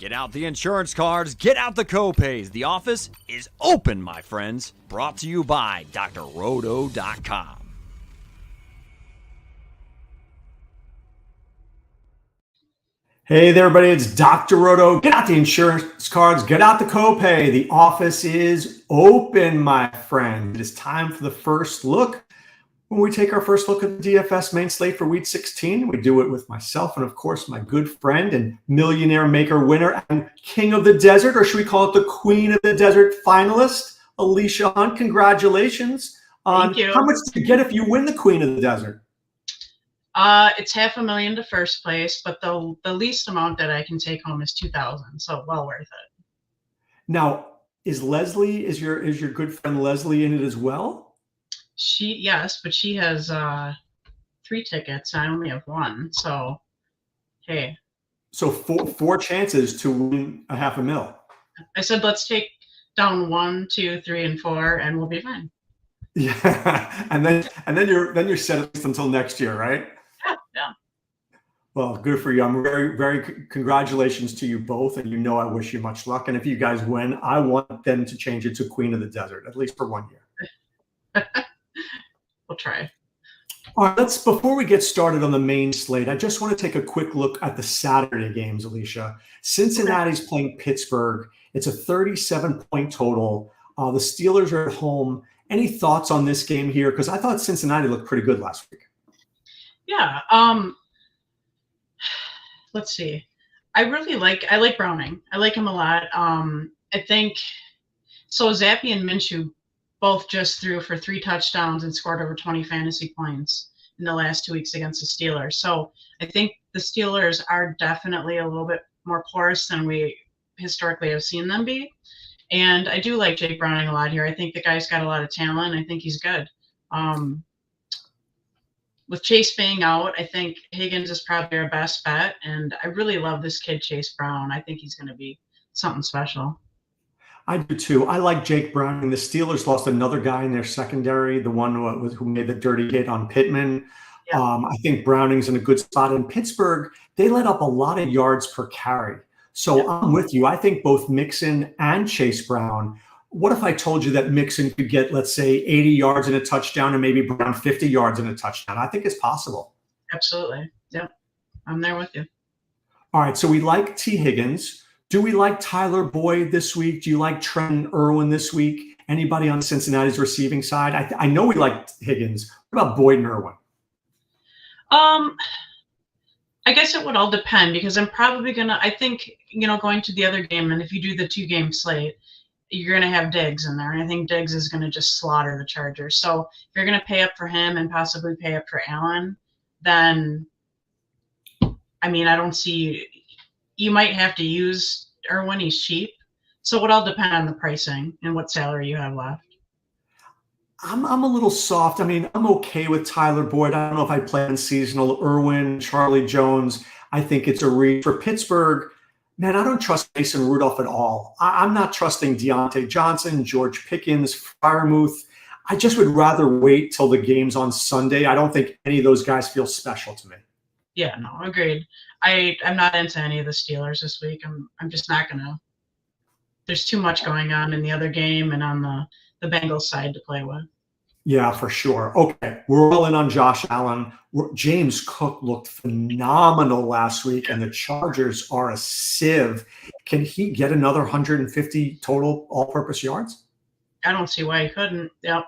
Get out the insurance cards, get out the copays. The office is open, my friends. Brought to you by drroto.com. Hey there, everybody. It's Dr. Roto. Get out the insurance cards, get out the copay. The office is open, my friend. It is time for the first look. When we take our first look at the DFS main slate for week 16, we do it with myself and, of course, my good friend and millionaire maker winner and king of the desert, or should we call it the queen of the desert finalist, Alisha Hunt. Congratulations on how much do you get if you win the queen of the desert? It's $500,000 to first place, but the least amount that I can take home is $2,000, so well worth it. Now, is your good friend Leslie in it as well? Yes, but she has 3 tickets. I only have 1, so hey. So four chances to win $500,000. I said let's take down 1, 2, 3, and 4, and we'll be fine. Yeah, and then you're set at least until next year, right? Yeah. Well, good for you. I'm very, very congratulations to you both, and I wish you much luck. And if you guys win, I want them to change it to Queen of the Desert, at least for 1 year. We'll try. All right, before we get started on the main slate, I just want to take a quick look at the Saturday games, Alisha. Cincinnati's playing Pittsburgh. It's a 37-point total. The Steelers are at home. Any thoughts on this game here? Because I thought Cincinnati looked pretty good last week. Yeah. Let's see. I like Browning. I like him a lot. I think so. Zappi and Minshew both just threw for 3 touchdowns and scored over 20 fantasy points in the last 2 weeks against the Steelers. So I think the Steelers are definitely a little bit more porous than we historically have seen them be. And I do like Jake Browning a lot here. I think the guy's got a lot of talent. I think he's good. With Chase being out, I think Higgins is probably our best bet. And I really love this kid, Chase Brown. I think he's going to be something special. I do too. I like Jake Browning. The Steelers lost another guy in their secondary, the one who made the dirty hit on Pittman. Yeah. I think Browning's in a good spot. In Pittsburgh, they let up a lot of yards per carry. So I'm with you. I think both Mixon and Chase Brown. What if I told you that Mixon could get, let's say, 80 yards and a touchdown and maybe Brown 50 yards and a touchdown? I think it's possible. Absolutely. Yep. I'm there with you. All right. So we like T. Higgins. Do we like Tyler Boyd this week? Do you like Trenton Irwin this week? Anybody on Cincinnati's receiving side? I know we like Higgins. What about Boyd and Irwin? I guess it would all depend because I'm probably I think, going to the other game, and if you do the 2-game slate, you're going to have Diggs in there. And I think Diggs is going to just slaughter the Chargers. So if you're going to pay up for him and possibly pay up for Allen, then, I don't see – you might have to use Irwin. He's cheap. So it would all depend on the pricing and what salary you have left. I'm a little soft. I'm okay with Tyler Boyd. I don't know if I play in seasonal. Irwin, Charlie Jones. I think it's a reach for Pittsburgh. Man, I don't trust Mason Rudolph at all. I'm not trusting Deontay Johnson, George Pickens, Freiermuth. I just would rather wait till the game's on Sunday. I don't think any of those guys feel special to me. Yeah, no, agreed. I'm not into any of the Steelers this week. I'm just not gonna. There's too much going on in the other game and on the Bengals side to play with. Yeah, for sure. Okay, we're all in on Josh Allen. James Cook looked phenomenal last week, and the Chargers are a sieve. Can he get another 150 total all-purpose yards? I don't see why he couldn't. Yep.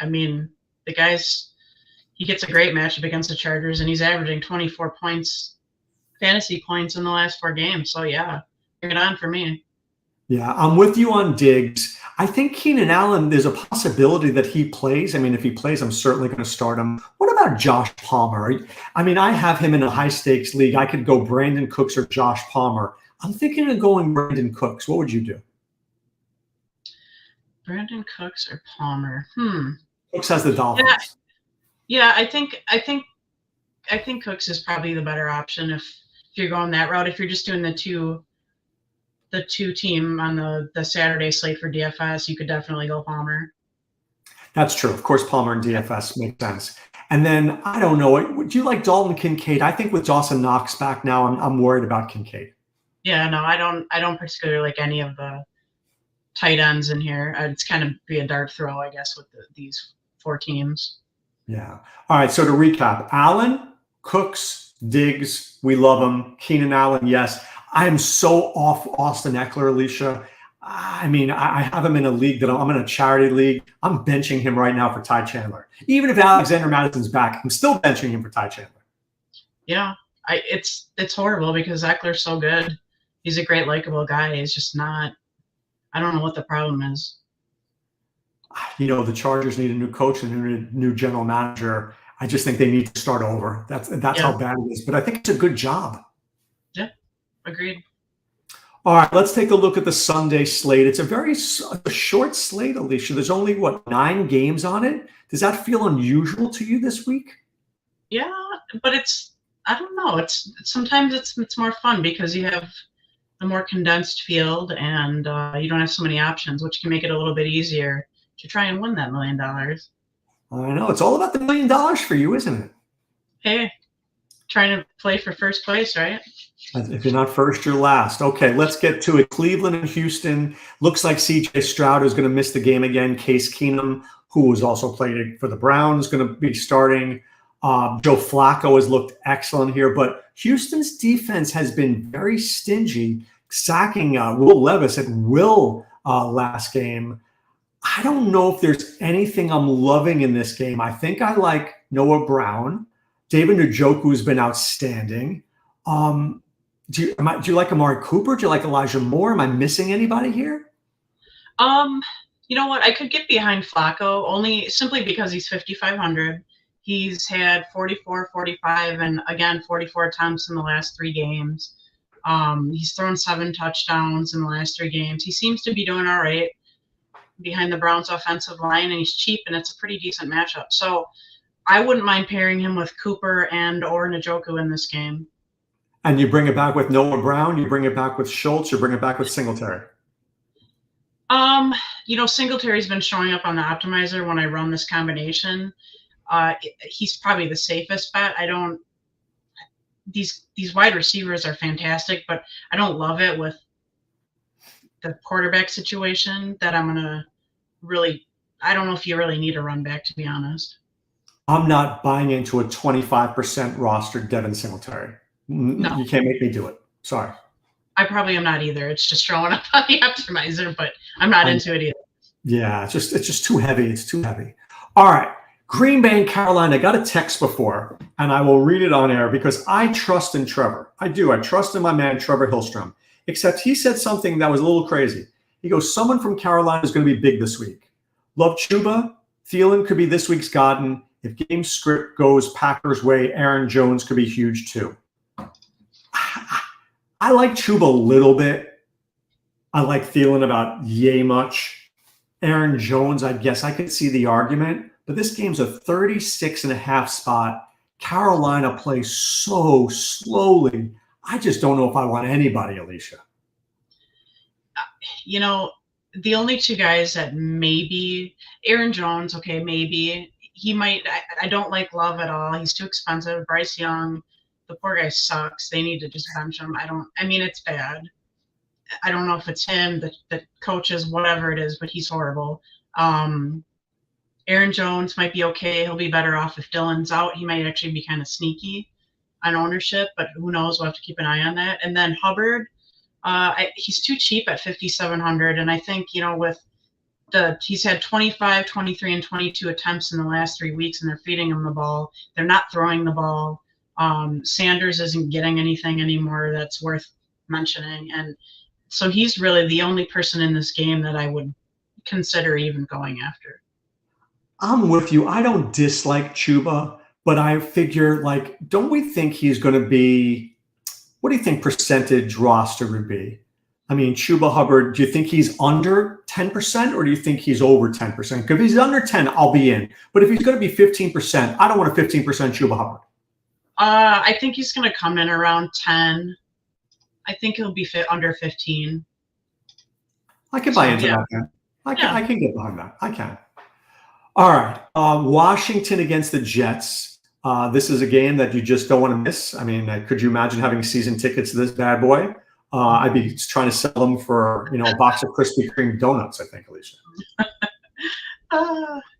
The guy's he gets a great matchup against the Chargers, and he's averaging 24 points, fantasy points in the last 4 games. So yeah, bring it on for me. Yeah, I'm with you on Diggs. I think Keenan Allen, there's a possibility that he plays. If he plays, I'm certainly going to start him. What about Josh Palmer? I have him in a high-stakes league. I could go Brandon Cooks or Josh Palmer. I'm thinking of going Brandon Cooks. What would you do? Brandon Cooks or Palmer? Cooks has the Dolphins. Yeah, I think Cooks is probably the better option if you're going that route. If you're just doing the two team on the Saturday slate for DFS, you could definitely go Palmer. That's true. Of course, Palmer and DFS make sense. And then, I don't know, would you like Dalton Kincaid? I think with Dawson Knox back now, I'm worried about Kincaid. Yeah, no, I don't particularly like any of the tight ends in here. It's kind of be a dart throw, I guess, with these 4 teams. Yeah. All right. So to recap, Allen, Cooks, Diggs, we love him. Keenan Allen, yes. I am so off Austin Eckler, Alisha. I mean, I have him in a league that I'm in a charity league. I'm benching him right now for Ty Chandler. Even if Alexander Madison's back, I'm still benching him for Ty Chandler. Yeah, it's horrible because Eckler's so good. He's a great, likable guy. He's just not. I don't know what the problem is. You know, the Chargers need a new coach and a new general manager. I just think they need to start over. That's how bad it is. But I think it's a good job. Yeah, agreed. All right, let's take a look at the Sunday slate. It's a short slate, Alisha. There's only, 9 games on it? Does that feel unusual to you this week? Yeah, but I don't know. Sometimes it's more fun because you have a more condensed field and you don't have so many options, which can make it a little bit easier to try and win that $1 million. I know. It's all about the $1 million for you, isn't it? Hey, trying to play for first place, right? If you're not first, you're last. Okay, let's get to it. Cleveland and Houston. Looks like C.J. Stroud is going to miss the game again. Case Keenum, who was also played for the Browns, going to be starting. Joe Flacco has looked excellent here, but Houston's defense has been very stingy, sacking Will Levis at will last game. I don't know if there's anything I'm loving in this game. I think I like Noah Brown. David Njoku has been outstanding. Do you like Amari Cooper? Do you like Elijah Moore? Am I missing anybody here? You know what? I could get behind Flacco only simply because he's 5,500. He's had 44, 45, and again 44 attempts in the last 3 games. He's thrown 7 touchdowns in the last 3 games. He seems to be doing all right behind the Browns' offensive line, and he's cheap, and it's a pretty decent matchup. So I wouldn't mind pairing him with Cooper and or Njoku in this game. And you bring it back with Noah Brown, you bring it back with Schultz, you bring it back with Singletary. Singletary's been showing up on the optimizer when I run this combination. He's probably the safest bet. These wide receivers are fantastic, but I don't love it with the quarterback situation that I'm going to I don't know if you really need a run back, to be honest. I'm not buying into a 25% roster Devin Singletary. No. You can't make me do it. Sorry. I probably am not either. It's just showing up on the optimizer, but I'm not into it either. Yeah, it's just too heavy. It's too heavy. All right. Green Bay and Carolina. I got a text before, and I will read it on air because I trust in Trevor. I do. I trust in my man, Trevor Hillstrom, except he said something that was a little crazy. He goes, someone from Carolina is going to be big this week. Love Chuba. Thielen could be this week's Godin. If game script goes Packers' way, Aaron Jones could be huge too. I like Chuba a little bit. I like Thielen about yay much. Aaron Jones, I guess I could see the argument, but this game's a 36.5 spot. Carolina plays so slowly. I just don't know if I want anybody, Alisha. The only 2 guys that maybe Aaron Jones, okay, maybe he might. I don't like Love at all. He's too expensive. Bryce Young, the poor guy sucks. They need to just bench him. It's bad. I don't know if it's him, the coaches, whatever it is, but he's horrible. Aaron Jones might be okay. He'll be better off if Dylan's out. He might actually be kind of sneaky on ownership, but who knows? We'll have to keep an eye on that. And then Hubbard, he's too cheap at 5,700. And I think, he's had 25, 23, and 22 attempts in the last 3 weeks, and they're feeding him the ball. They're not throwing the ball. Sanders isn't getting anything anymore that's worth mentioning. And so he's really the only person in this game that I would consider even going after. I'm with you. I don't dislike Chuba, but I figure, don't we think he's going to be, what do you think percentage roster would be? I mean, Chuba Hubbard, do you think he's under 10% or do you think he's over 10%? Because if he's under 10, I'll be in. But if he's going to be 15%, I don't want a 15% Chuba Hubbard. I think he's going to come in around 10. I think he'll be under 15. I can buy into that. I can get behind that. I can. All right. Washington against the Jets. This is a game that you just don't want to miss. I mean, could you imagine having season tickets to this bad boy? I'd be trying to sell them for, a box of Krispy Kreme donuts, I think, Alisha.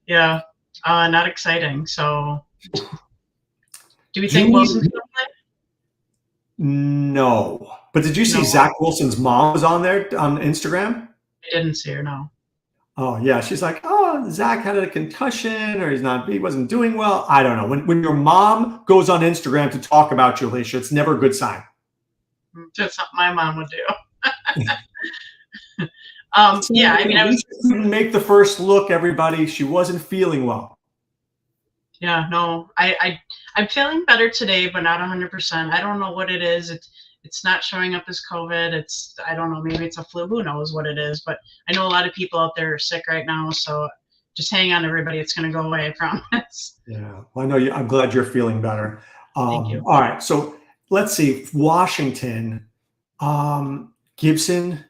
Yeah, not exciting. So, do we think Wilson's going to play? No. But did you see Zach Wilson's mom was on there on Instagram? I didn't see her, no. Oh, yeah. She's like, oh, Zach had a concussion or he wasn't doing well. I don't know. When your mom goes on Instagram to talk about you, Alisha, it's never a good sign. That's something my mom would do. Yeah, I mean, I couldn't make the first look, everybody. She wasn't feeling well. Yeah, no, I'm feeling better today, but not 100%. I don't know what it is. It's not showing up as COVID. I don't know, maybe it's a flu. Who knows what it is? But I know a lot of people out there are sick right now, so just hang on, everybody. It's going to go away, I promise. Yeah, well, I know you. I'm glad you're feeling better. Thank you. All right, so let's see. Washington, Gibson.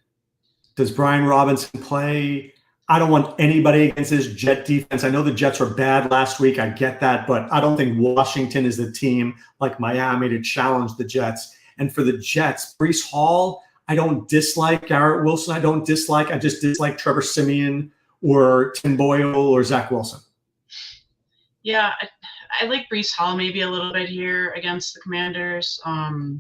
Does Brian Robinson play? I don't want anybody against this Jet defense. I know the Jets were bad last week. I get that, but I don't think Washington is the team like Miami to challenge the Jets. And for the Jets, Breece Hall, I don't dislike. Garrett Wilson, I don't dislike. I just dislike Trevor Siemian or Tim Boyle or Zach Wilson. Yeah, I like Breece Hall maybe a little bit here against the Commanders. I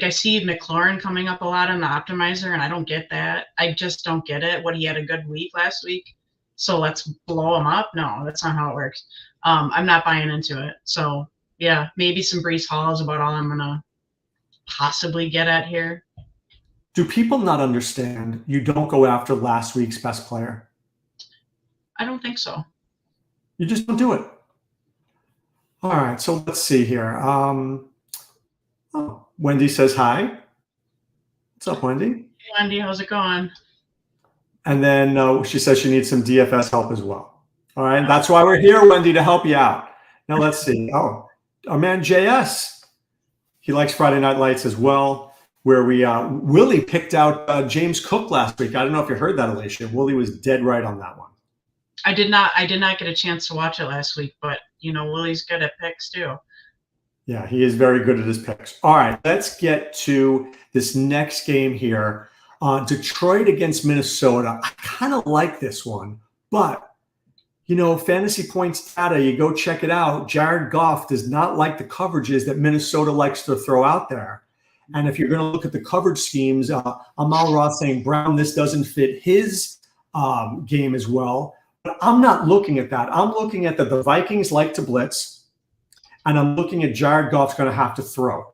see McLaurin coming up a lot on the optimizer, and I don't get that. I just don't get it. He had a good week last week, so let's blow him up? No, that's not how it works. I'm not buying into it. So, yeah, maybe some Breece Hall is about all I'm going to possibly get at here. Do people not understand you don't go after last week's best player? I don't think so. You just don't do it. All right, so let's see here. Wendy says hi. What's up, Wendy? Hey, Wendy, how's it going? And then she says she needs some DFS help as well. All right, that's why we're here, Wendy, to help you out. Now let's see. Oh, our man JS. He likes Friday Night Lights as well, where Willie picked out James Cook last week. I don't know if you heard that, Alisha. Willie was dead right on that one. I did not get a chance to watch it last week, but Willie's good at picks too. Yeah, he is very good at his picks. All right, let's get to this next game here. Detroit against Minnesota. I kind of like this one, but, fantasy points data, you go check it out. Jared Goff does not like the coverages that Minnesota likes to throw out there. And if you're going to look at the coverage schemes, Amal Ross saying, Brown, this doesn't fit his game as well. But I'm not looking at that. I'm looking at that the Vikings like to blitz. And I'm looking at Jared Goff's going to have to throw.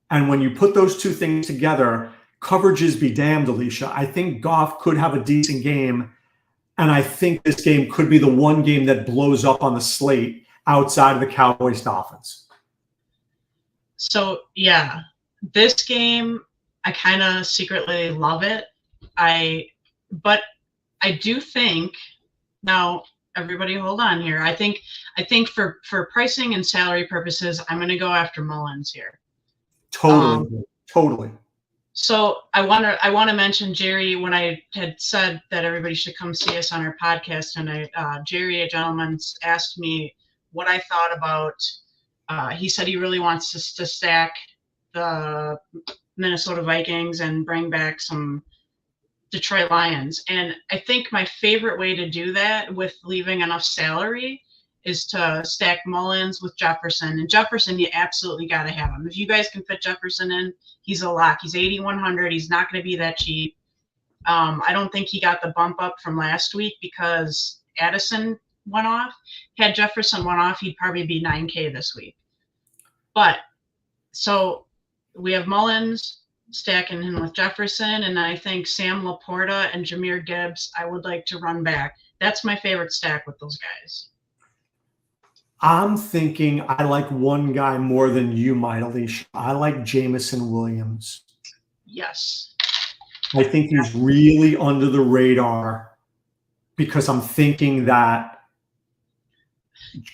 And when you put those two things together, coverages be damned, Alisha. I think Goff could have a decent game. And I think this game could be the one game that blows up on the slate outside of the Cowboys Dolphins. So, yeah, this game, I kind of secretly love it. But I do think now, everybody hold on here. I think for pricing and salary purposes, I'm going to go after Mullins here. Totally. So I want to mention Jerry. When I had said that everybody should come see us on our podcast tonight, Jerry, a gentleman, asked me what I thought about. He said he really wants us to stack the Minnesota Vikings and bring back some Detroit Lions. And I think my favorite way to do that with leaving enough salary is to stack Mullins with Jefferson. And Jefferson, you absolutely got to have him. If you guys can fit Jefferson in, he's a lock. He's 8,100. He's not going to be that cheap. I don't think he got the bump up from last week because Addison went off. Had Jefferson went off, he'd probably be 9K this week. But so we have Mullins stacking him with Jefferson, and I think Sam Laporta and Jahmyr Gibbs I would like to run back. That's my favorite stack with those guys. I'm thinking I like one guy more than you might, Alisha. I like Jameson Williams. Yes. I think he's really under the radar because I'm thinking that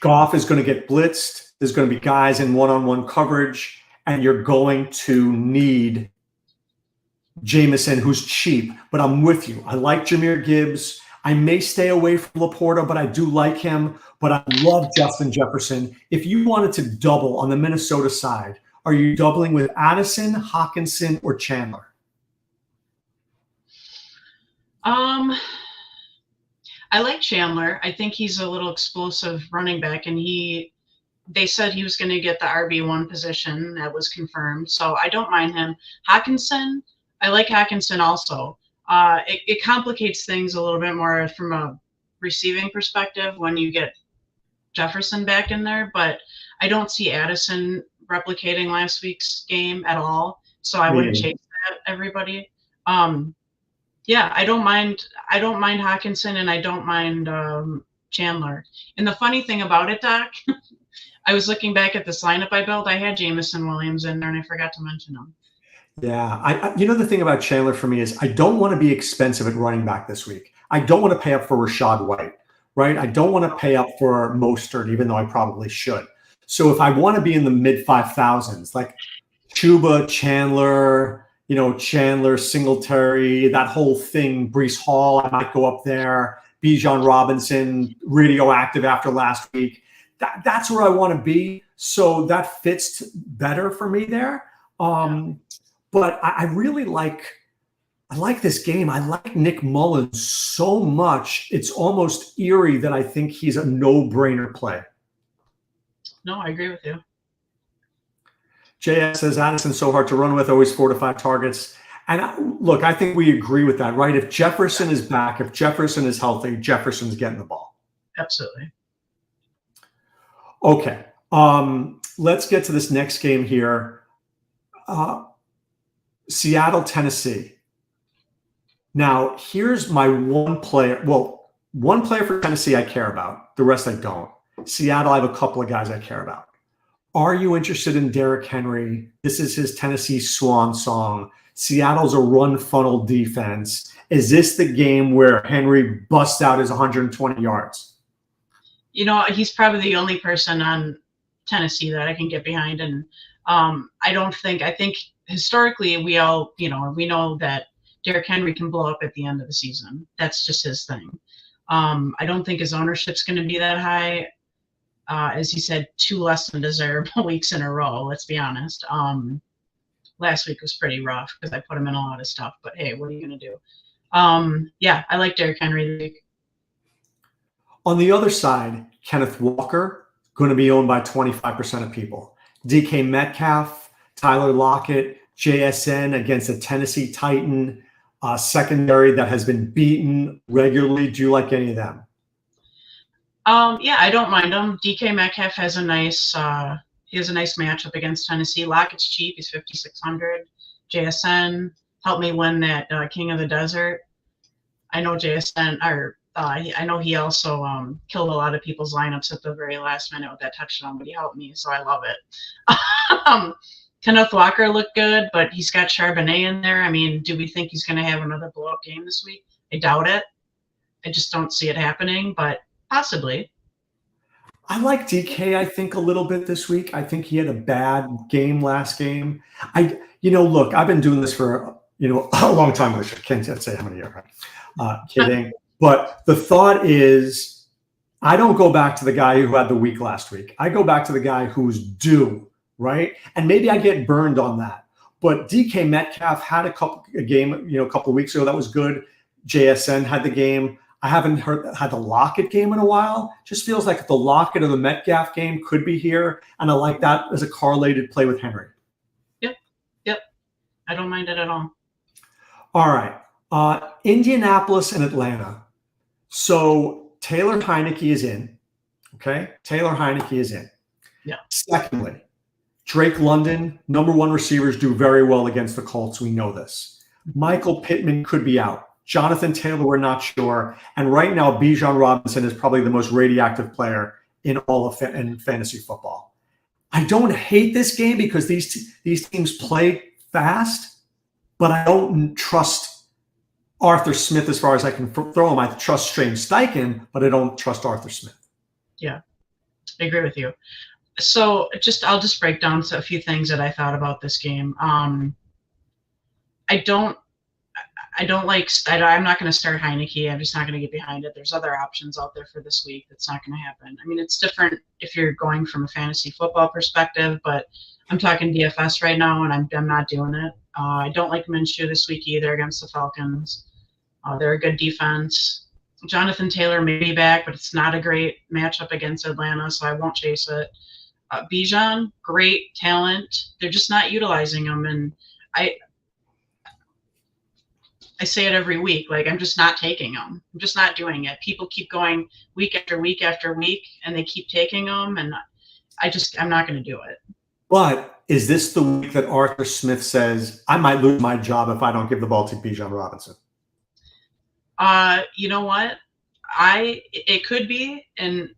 Goff is going to get blitzed. There's going to be guys in one-on-one coverage, and you're going to need Jameson, who's cheap. But I'm with you. I like Jahmyr Gibbs. I may stay away from Laporta, but I do like him. But I love Justin Jefferson. If you wanted to double on the Minnesota side, Are you doubling with Addison, Hawkinson, or Chandler? I like Chandler. I think he's a little explosive running back, and they said he was going to get the RB1 position. That was confirmed. So I don't mind him. Hawkinson, I like Hawkinson also. It complicates things a little bit more from a receiving perspective when you get Jefferson back in there, but I don't see Addison replicating last week's game at all. So I wouldn't chase that, everybody. Yeah, I don't mind Hawkinson, and I don't mind Chandler. And the funny thing about it, Doc, I was looking back at this lineup I built. I had Jameson Williams in there, and I forgot to mention him. Yeah, the thing about Chandler for me is I don't want to be expensive at running back this week. I don't want to pay up for Rachaad White, right? I don't want to pay up for Mostert, even though I probably should. So if I want to be in the mid 5,000s, like Chuba, Chandler, Chandler, Singletary, that whole thing, Breece Hall, I might go up there. Bijan Robinson, radioactive after last week. That's where I want to be. So that fits better for me there. But I really like this game. I like Nick Mullins so much. It's almost eerie that I think he's a no-brainer play. No, I agree with you. JS says Addison's so hard to run with, always 4 to 5 targets. And look, I think we agree with that, right? If Jefferson is back, if Jefferson is healthy, Jefferson's getting the ball. Absolutely. Okay. Let's get to this next game here. Seattle, Tennessee. Now, here's my one player. Well, one player for Tennessee I care about. The rest I don't. Seattle, I have a couple of guys I care about. Are you interested in Derrick Henry? This is his Tennessee swan song. Seattle's a run funnel defense. Is this the game where Henry busts out his 120 yards? He's probably the only person on Tennessee that I can get behind. And I think historically we all, we know that Derrick Henry can blow up at the end of the season. That's just his thing. I don't think his ownership's going to be that high. As you said, 2 less than desirable weeks in a row. Let's be honest. Last week was pretty rough because I put him in a lot of stuff. But hey, what are you going to do? Yeah, I like Derrick Henry this week. On the other side, Kenneth Walker, going to be owned by 25% of people. DK Metcalf, Tyler Lockett, JSN against a Tennessee Titan secondary that has been beaten regularly. Do you like any of them? Yeah, I don't mind him. DK Metcalf has a nice matchup against Tennessee. Lockett's cheap; he's 5,600. JSN helped me win that King of the Desert. I know JSN, I know he also killed a lot of people's lineups at the very last minute with that touchdown, but he helped me, so I love it. Kenneth Walker looked good, but he's got Charbonnet in there. I mean, do we think he's going to have another blow-up game this week? I doubt it. I just don't see it happening, but possibly. I like DK, I think, a little bit this week. I think he had a bad game last game. Look, I've been doing this for, a long time. I can't say how many years, right? Kidding. But the thought is, I don't go back to the guy who had the week last week. I go back to the guy who's due, right? And maybe I get burned on that. But DK Metcalf had a couple of weeks ago that was good. JSN had the game. I haven't had the Lockett game in a while. Just feels like the Lockett or the Metcalf game could be here, and I like that as a correlated play with Henry. Yep. I don't mind it at all. All right. Indianapolis and Atlanta. So Taylor Heineke is in. Okay? Taylor Heineke is in. Yeah. Secondly, Drake London, number 1 receivers do very well against the Colts. We know this. Michael Pittman could be out. Jonathan Taylor, we're not sure. And right now, Bijan Robinson is probably the most radioactive player in all of in fantasy football. I don't hate this game because these teams play fast, but I don't trust Arthur Smith as far as I can throw him. I trust Shane Steichen, but I don't trust Arthur Smith. Yeah, I agree with you. So I'll just break down a few things that I thought about this game. I'm not going to start Heineke. I'm just not going to get behind it. There's other options out there for this week. That's not going to happen. I mean, it's different if you're going from a fantasy football perspective, but I'm talking DFS right now, and I'm not doing it. I don't like Minshew this week either against the Falcons. They're a good defense. Jonathan Taylor may be back, but it's not a great matchup against Atlanta, so I won't chase it. Bijan, great talent. They're just not utilizing him, and I say it every week. Like, I'm just not taking them. I'm just not doing it. People keep going week after week after week, and they keep taking them, and I'm not going to do it. But is this the week that Arthur Smith says, I might lose my job if I don't give the ball to Bijan Robinson? You know what? It could be, and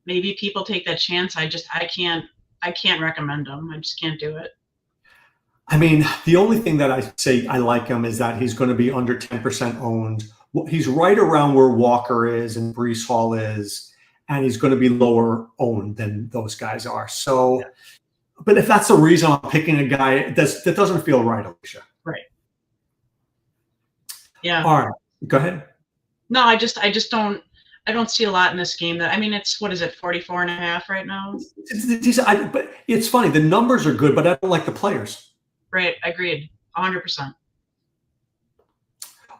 maybe people take that chance. I can't recommend them. I just can't do it. I mean, the only thing that I say I like him is that he's going to be under 10% owned. He's right around where Walker is and Breece Hall is, and he's going to be lower owned than those guys are. So, but if that's the reason I'm picking a guy, that doesn't feel right, Alisha. Right. Yeah. All right. Go ahead. No, I don't see a lot in this game. That, I mean, it's, what is it, 44.5 right now? But it's funny. The numbers are good, but I don't like the players. Right. Agreed. 100%.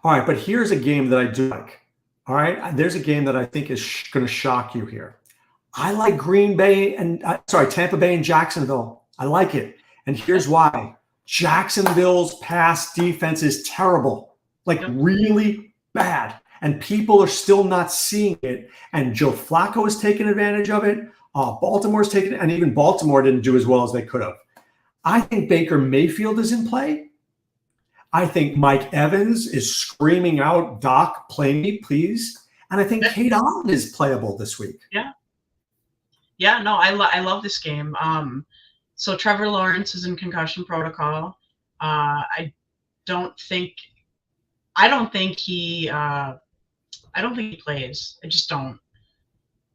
All right. But here's a game that I do like. All right. There's a game that I think is going to shock you here. I like Tampa Bay and Jacksonville. I like it. And here's why. Jacksonville's pass defense is terrible, like really bad. And people are still not seeing it. And Joe Flacco has taken advantage of it. Baltimore's taken it. And even Baltimore didn't do as well as they could have. I think Baker Mayfield is in play. I think Mike Evans is screaming out, Doc, play me, please. And I think Kate Allen is playable this week. Yeah. Yeah, no, I love this game. So Trevor Lawrence is in concussion protocol. I don't think he plays. I just don't.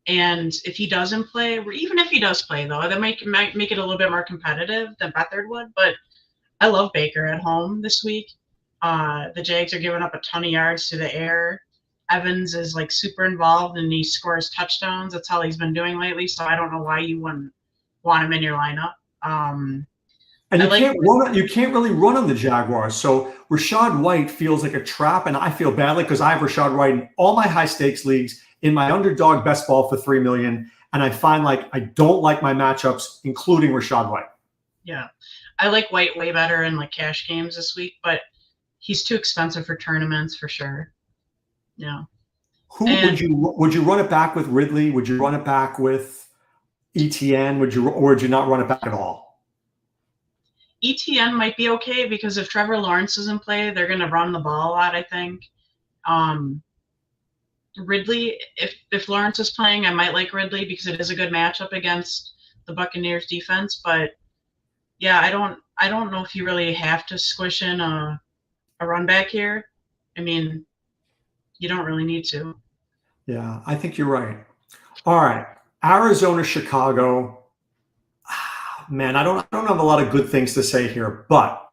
And if he doesn't play, or even if he does play, though, that might make it a little bit more competitive than Beathard would. But I love Baker at home this week. The Jags are giving up a ton of yards to the air. Evans is like super involved and he scores touchdowns. That's how he's been doing lately. So I don't know why you wouldn't want him in your lineup. And you can't really run on the Jaguars. So Rachaad White feels like a trap, and I feel badly because I have Rachaad White in all my high stakes leagues in my underdog best ball for $3 million, and I find like I don't like my matchups, including Rachaad White. Yeah, I like White way better in like cash games this week, but he's too expensive for tournaments for sure. Yeah. Would you run it back with Ridley? Would you run it back with ETN? Would you not run it back at all? ETN might be okay because if Trevor Lawrence is in play, they're going to run the ball a lot, I think. Ridley, if Lawrence is playing, I might like Ridley because it is a good matchup against the Buccaneers defense. But yeah, I don't know if you really have to squish in a run back here. I mean, you don't really need to. Yeah, I think you're right. All right, Arizona, Chicago. Man, I don't have a lot of good things to say here, but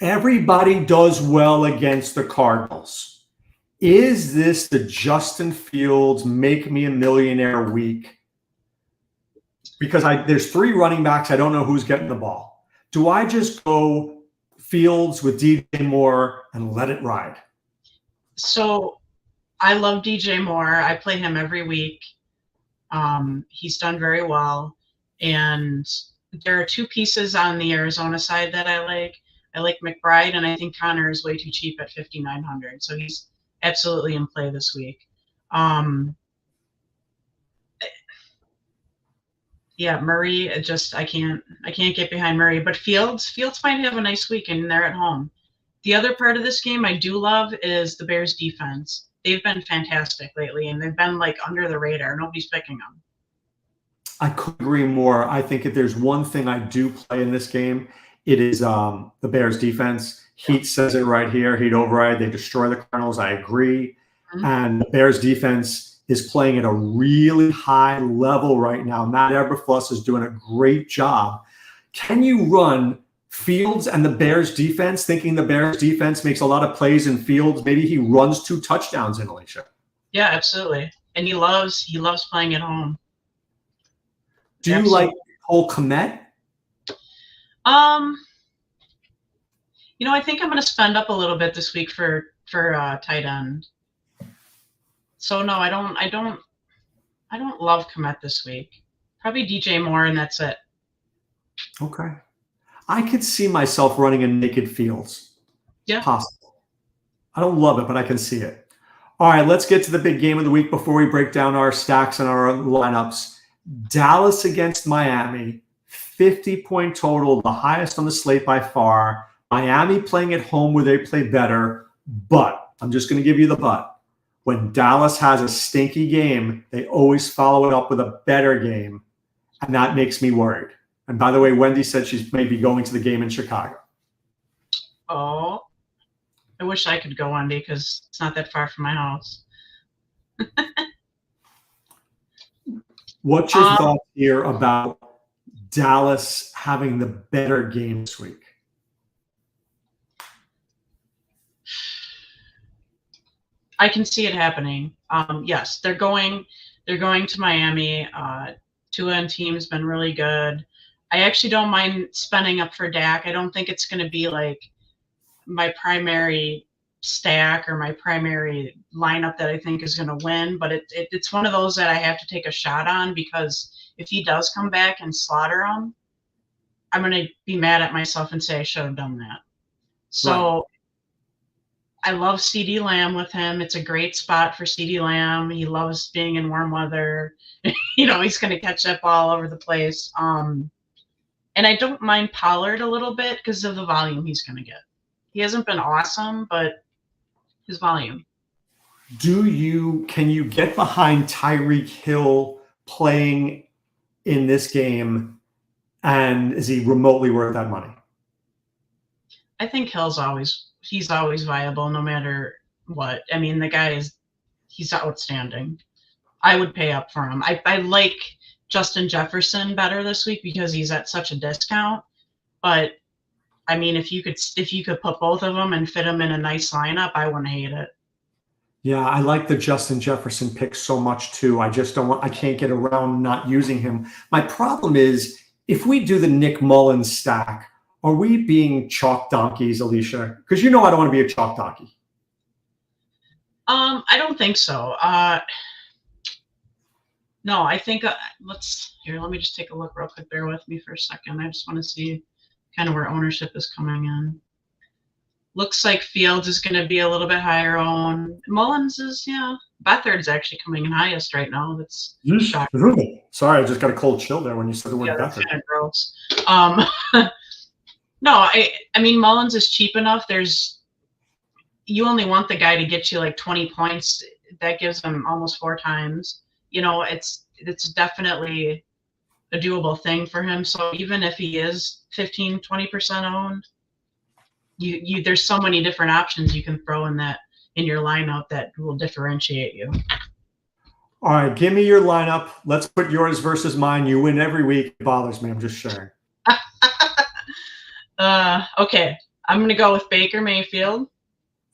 everybody does well against the Cardinals. Is this the Justin Fields make me a millionaire week? Because there's 3 running backs. I don't know who's getting the ball. Do I just go Fields with DJ Moore and let it ride? So I love DJ Moore. I play him every week. He's done very well. And there are 2 pieces on the Arizona side that I like. I like McBride, and I think Connor is way too cheap at $5,900. So he's absolutely in play this week. Yeah, Murray, I can't get behind Murray. But Fields might have a nice week, and they're at home. The other part of this game I do love is the Bears defense. They've been fantastic lately, and they've been like under the radar. Nobody's picking them. I could agree more. I think if there's one thing I do play in this game, it is the Bears defense. Heat says it right here. Heat override. They destroy the Cardinals. I agree. Mm-hmm. And the Bears defense is playing at a really high level right now. Matt Eberflus is doing a great job. Can you run Fields and the Bears defense, thinking the Bears defense makes a lot of plays in Fields? Maybe he runs 2 touchdowns in Alisha. Yeah, absolutely. And he loves playing at home. Do you like Cole Kmet? I think I'm going to spend up a little bit this week for tight end. So no, I don't love Kmet this week. Probably DJ Moore, and that's it. Okay. I could see myself running a naked Fields. Yeah. Possible. I don't love it, but I can see it. All right, let's get to the big game of the week before we break down our stacks and our lineups. Dallas against Miami, 50-point total, the highest on the slate by far. Miami playing at home where they play better, but I'm just going to give you the but. When Dallas has a stinky game, they always follow it up with a better game, and that makes me worried. And by the way, Wendy said she's maybe going to the game in Chicago. Oh, I wish I could go, Wendy, because it's not that far from my house. What's your thoughts here about Dallas having the better game this week? I can see it happening. Yes, they're going to Miami. Tua and team's been really good. I actually don't mind spending up for Dak. I don't think it's going to be like my primary stack or my primary lineup that I think is going to win, but it's one of those that I have to take a shot on, because if he does come back and slaughter him, I'm going to be mad at myself and say I should have done that. So right. I love CeeDee Lamb with him. It's a great spot for CeeDee Lamb. He loves being in warm weather. He's going to catch that ball all over the place. And I don't mind Pollard a little bit because of the volume he's going to get. He hasn't been awesome, but his volume. Can you get behind Tyreek Hill playing in this game, and is he remotely worth that money? I think Hill's he's always viable no matter what. I mean, the guy he's outstanding. I would pay up for him. I like Justin Jefferson better this week because he's at such a discount. But I mean, if you could put both of them and fit them in a nice lineup, I wouldn't hate it. Yeah, I like the Justin Jefferson pick so much too. I can't get around not using him. My problem is, if we do the Nick Mullins stack, are we being chalk donkeys, Alisha? Because I don't want to be a chalk donkey. I don't think so. No, I think let me just take a look real quick. Bear with me for a second. I just want to see kind of where ownership is coming in. Looks like Fields is going to be a little bit higher owned. Mullins is, Beathard's actually coming in highest right now. That's shocking. Sorry, I just got a cold chill there when you said the word Beathard. Beathard. Kind of gross. No, I mean, Mullins is cheap enough. You only want the guy to get you like 20 points. That gives him almost 4 times. It's definitely a doable thing for him. So even if he is 15, 20% owned, there's so many different options you can throw in your lineup that will differentiate you. All right, give me your lineup. Let's put yours versus mine. You win every week. It bothers me. I'm just sharing. Okay. I'm going to go with Baker Mayfield.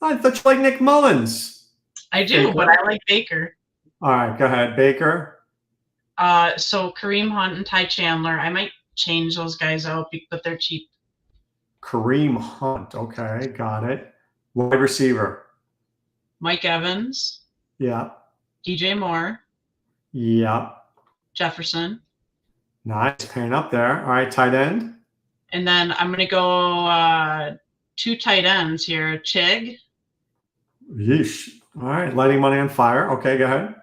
I thought you like Nick Mullins. I do, Baker. But I like Baker. All right, go ahead. Baker. So Kareem Hunt and Ty Chandler. I might change those guys out, but they're cheap. Kareem Hunt. Okay, got it. Wide receiver. Mike Evans. Yeah. DJ Moore. Yeah. Jefferson. Nice. Paying up there. All right, tight end. And then I'm going to go 2 tight ends here. Chig. Yeesh. All right, lighting money on fire. Okay, go ahead.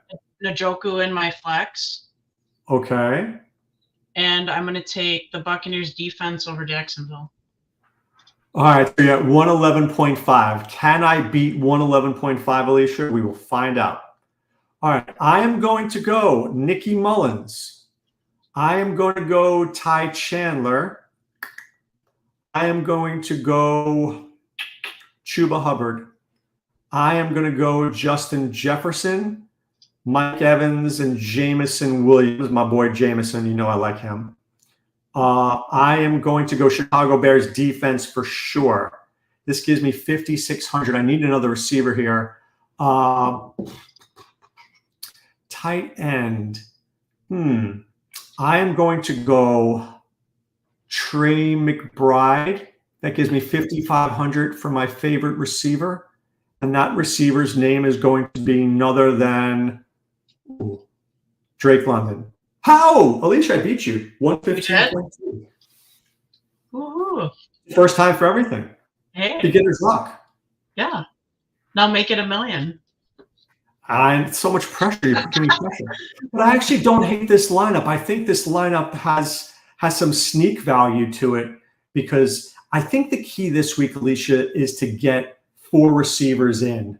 Njoku in my flex. Okay. And I'm going to take the Buccaneers defense over Jacksonville. All right, so you're at 111.5. Can I beat 111.5, Alisha? We will find out. All right, I am going to go Nicky Mullins. I am going to go Ty Chandler. I am going to go Chuba Hubbard. I am going to go Justin Jefferson, Mike Evans, and Jameson Williams. My boy Jameson, I like him. I am going to go Chicago Bears defense for sure. This gives me 5,600. I need another receiver here. Tight end. I am going to go Trey McBride. That gives me 5,500 for my favorite receiver. And that receiver's name is going to be none other than Drake London. How? Alisha, I beat you. 115.2. Woohoo. First time for everything. Hey. Beginner's luck. Yeah. Now make it $1 million. So much pressure. You're putting me pressure. But I actually don't hate this lineup. I think this lineup has some sneak value to it, because I think the key this week, Alisha, is to get 4 receivers in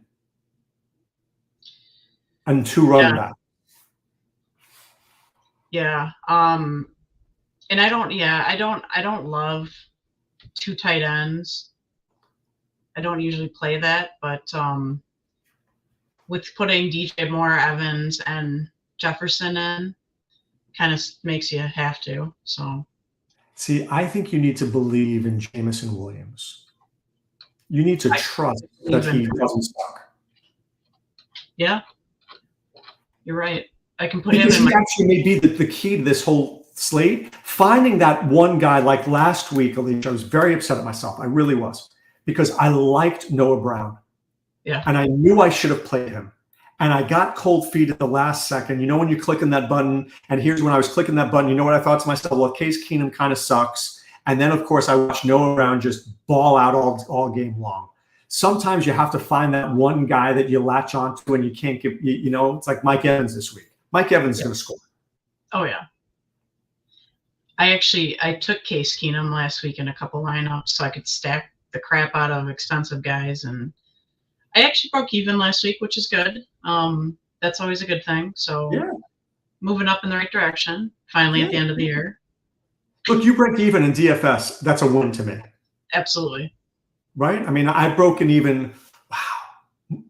and 2 running backs. Yeah. And I don't love 2 tight ends. I don't usually play that, but with putting DJ Moore, Evans, and Jefferson in, kind of makes you have to. So, see, I think you need to believe in Jameson Williams. You need to trust that he doesn't suck. Yeah, you're right. I can put because him in. He actually may be the key to this whole slate. Finding that one guy, like last week, Alisha, I was very upset at myself. I really was, because I liked Noah Brown. Yeah. And I knew I should have played him. And I got cold feet at the last second. You know, when you click on that button, and here's when I was clicking that button, you know what I thought to myself? Well, Case Keenum kind of sucks. And then, of course, I watched Noah Brown just ball out all game long. Sometimes you have to find that one guy that you latch onto and you can't give, you know, it's like Mike Evans this week. Mike Evans is going to score. Oh, yeah. I took Case Keenum last week in a couple lineups so I could stack the crap out of expensive guys. And I actually broke even last week, which is good. That's always a good thing. So moving up in the right direction, finally at the end of the year. Look, you break even in DFS. That's a win to me. Absolutely. Right? I mean, I've broken even,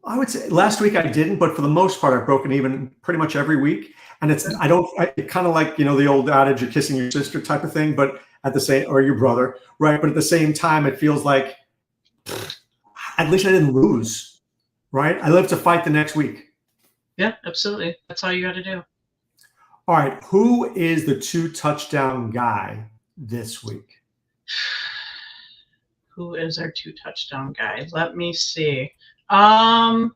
I would say last week I didn't, but for the most part, I've broken even pretty much every week. And it's kind of like, you know, the old adage, you're kissing your sister type of thing, but at the same, or your brother, right? But at the same time, it feels like at least I didn't lose, right? I live to fight the next week. Yeah, absolutely. That's all you got to do. All right. Who is the 2 touchdown guy this week? Who is our 2 touchdown guy? Let me see. God,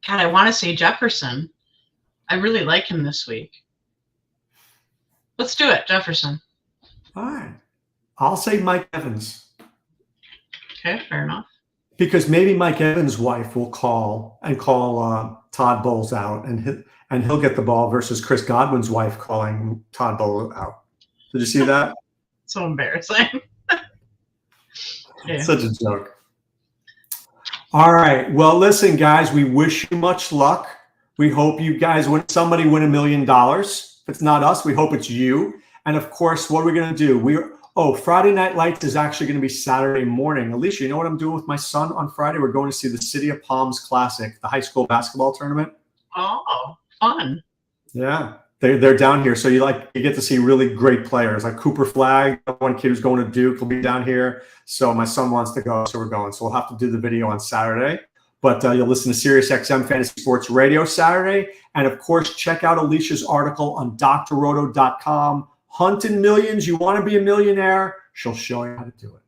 I want to say Jefferson. I really like him this week. Let's do it, Jefferson. All right. I'll say Mike Evans. Okay, fair enough. Because maybe Mike Evans' wife will call Todd Bowles out, and he'll get the ball versus Chris Godwin's wife calling Todd Bowles out. Did you see that? So embarrassing. Yeah. Such a joke. All right. Well, listen, guys, we wish you much luck. We hope you guys win $1 million. If it's not us, we hope it's you. And of course, what are we going to do? Friday Night Lights is actually going to be Saturday morning. Alisha, you know what I'm doing with my son on Friday? We're going to see the City of Palms Classic, the high school basketball tournament. Oh, fun. Yeah. They're down here. So you get to see really great players like Cooper Flagg, one kid who's going to Duke will be down here. So my son wants to go, so we're going. So we'll have to do the video on Saturday. But you'll listen to SiriusXM Fantasy Sports Radio Saturday. And, of course, check out Alisha's article on drroto.com. Hunting millions. You want to be a millionaire? She'll show you how to do it.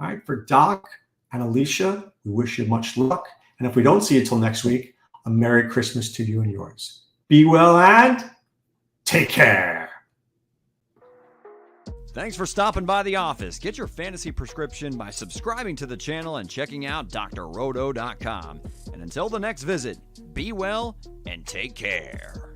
All right. For Doc and Alisha, we wish you much luck. And if we don't see you till next week, a Merry Christmas to you and yours. Be well and take care. Thanks for stopping by the office. Get your fantasy prescription by subscribing to the channel and checking out drroto.com. And until the next visit, be well and take care.